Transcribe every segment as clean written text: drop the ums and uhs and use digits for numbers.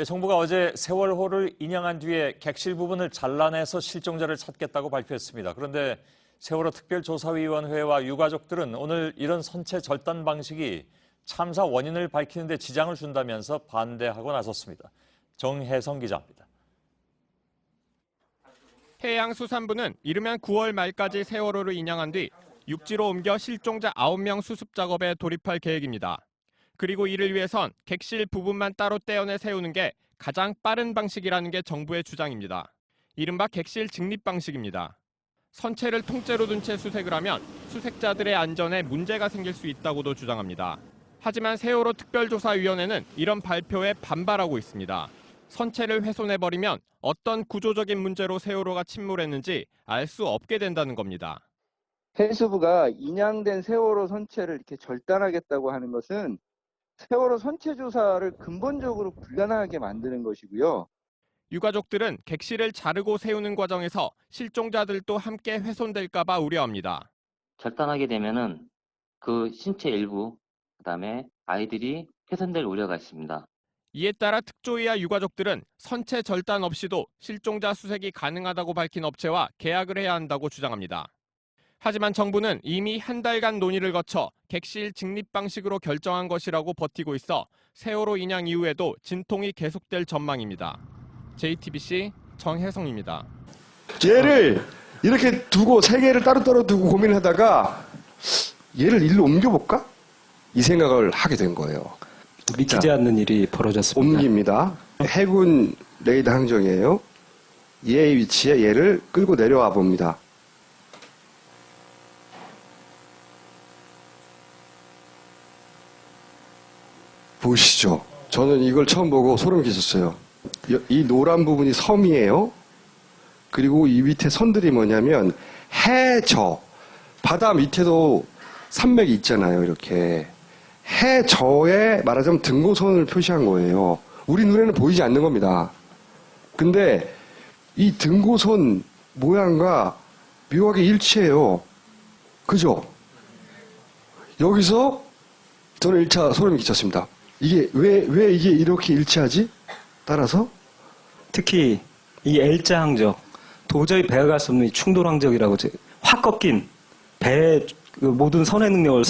정부가 어제 세월호를 인양한 뒤에 객실 부분을 잘라내서 실종자를 찾겠다고 발표했습니다. 그런데 세월호 특별조사위원회와 유가족들은 오늘 이런 선체 절단 방식이 참사 원인을 밝히는 데 지장을 준다면서 반대하고 나섰습니다. 정혜성 기자입니다. 해양수산부는 이르면 9월 말까지 세월호를 인양한 뒤 육지로 옮겨 실종자 9명 수습 작업에 돌입할 계획입니다. 그리고 이를 위해선 객실 부분만 따로 떼어내 세우는 게 가장 빠른 방식이라는 게 정부의 주장입니다. 이른바 객실 직립 방식입니다. 선체를 통째로 둔 채 수색을 하면 수색자들의 안전에 문제가 생길 수 있다고도 주장합니다. 하지만 세월호 특별조사위원회는 이런 발표에 반발하고 있습니다. 선체를 훼손해버리면 어떤 구조적인 문제로 세월호가 침몰했는지 알 수 없게 된다는 겁니다. 해수부가 인양된 세월호 선체를 이렇게 절단하겠다고 하는 것은 세월호 선체 조사를 근본적으로 불가능하게 만드는 것이고요. 유가족들은 객실을 자르고 세우는 과정에서 실종자들도 함께 훼손될까 봐 우려합니다. 절단하게 되면은 그 신체 일부, 그다음에 아이들이 훼손될 우려가 있습니다. 이에 따라 특조위와 유가족들은 선체 절단 없이도 실종자 수색이 가능하다고 밝힌 업체와 계약을 해야 한다고 주장합니다. 하지만 정부는 이미 한 달간 논의를 거쳐 객실 직립 방식으로 결정한 것이라고 버티고 있어 세월호 인양 이후에도 진통이 계속될 전망입니다. JTBC 정혜성입니다. 얘를 이렇게 두고 세 개를 따로따로 두고 고민하다가 얘를 일로 옮겨볼까? 이 생각을 하게 된 거예요. 믿기지 않는 일이 벌어졌습니다. 옮깁니다. 해군 레이더 항정이에요. 얘의 위치에 얘를 끌고 내려와 봅니다. 보시죠. 저는 이걸 처음 보고 소름 끼쳤어요. 이 노란 부분이 섬이에요. 그리고 이 밑에 선들이 뭐냐면 해저, 바다 밑에도 산맥이 있잖아요. 이렇게 해저에 말하자면 등고선을 표시한 거예요. 우리 눈에는 보이지 않는 겁니다. 근데 이 등고선 모양과 묘하게 일치해요. 그죠? 여기서 저는 1차 소름이 끼쳤습니다. 이게 왜 이게 이렇게 일치하지? 따라서 특히 이 L자 항적, 도저히 배가 갈 수 없는 이 충돌 항적이라고 확 꺾인 배의 그 모든 선의 능력을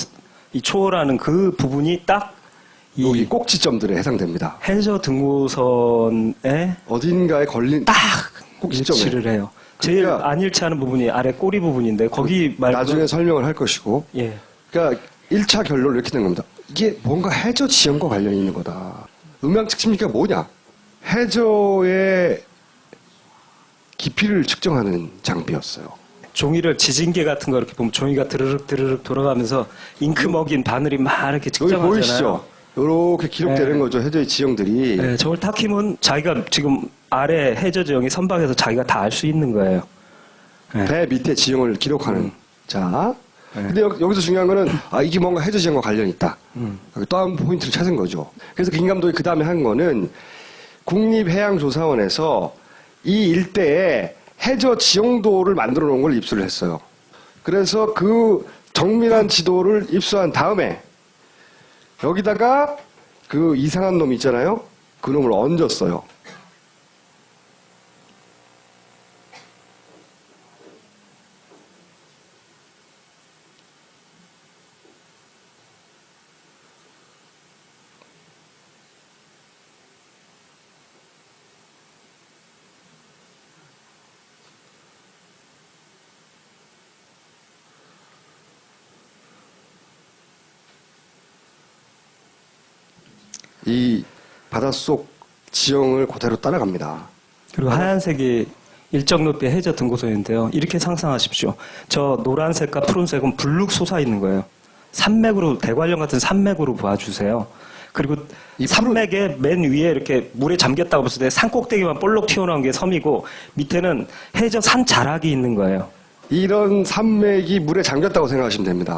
초월하는 그 부분이 딱 여기 꼭지점들에 해당됩니다. 해저 등고선에 어딘가에 걸린 딱 꼭지점에 일치를 해요. 제일 그러니까 안 일치하는 부분이 아래 꼬리 부분인데 거기 말고 나중에 설명을 할 것이고 예. 그러니까 1차 결론을 이렇게 된 겁니다. 이게 뭔가 해저 지형과 관련이 있는 거다. 음향 측심기가 뭐냐? 해저의 깊이를 측정하는 장비였어요. 종이를 지진계 같은 거 이렇게 보면 종이가 드르륵 드르륵 돌아가면서 잉크 먹인 바늘이 막 이렇게 여기 측정하잖아요. 보이시죠? 이렇게 기록되는 네. 거죠. 해저의 지형들이. 네, 저걸 딱 키면 자기가 지금 아래 해저 지형이 선박에서 자기가 다 알 수 있는 거예요. 네. 배 밑에 지형을 기록하는. 자. 근데 여기서 중요한 거는 이게 뭔가 해저 지형과 관련이 있다. 또 한 포인트를 찾은 거죠. 그래서 김 감독이 그 다음에 한 거는 국립해양조사원에서 이 일대에 해저 지형도를 만들어 놓은 걸 입수를 했어요. 그래서 그 정밀한 지도를 입수한 다음에 여기다가 그 이상한 놈 있잖아요. 그 놈을 얹었어요. 이 바닷속 지형을 그대로 따라갑니다. 그리고 하얀색이 일정 높이의 해저 등고선인데요. 이렇게 상상하십시오. 저 노란색과 푸른색은 불룩 솟아 있는 거예요. 산맥으로, 대관령 같은 산맥으로 봐주세요. 그리고 이 산맥의 맨 위에 이렇게 물에 잠겼다고 봤을 때 산 꼭대기만 볼록 튀어나온 게 섬이고 밑에는 해저 산 자락이 있는 거예요. 이런 산맥이 물에 잠겼다고 생각하시면 됩니다.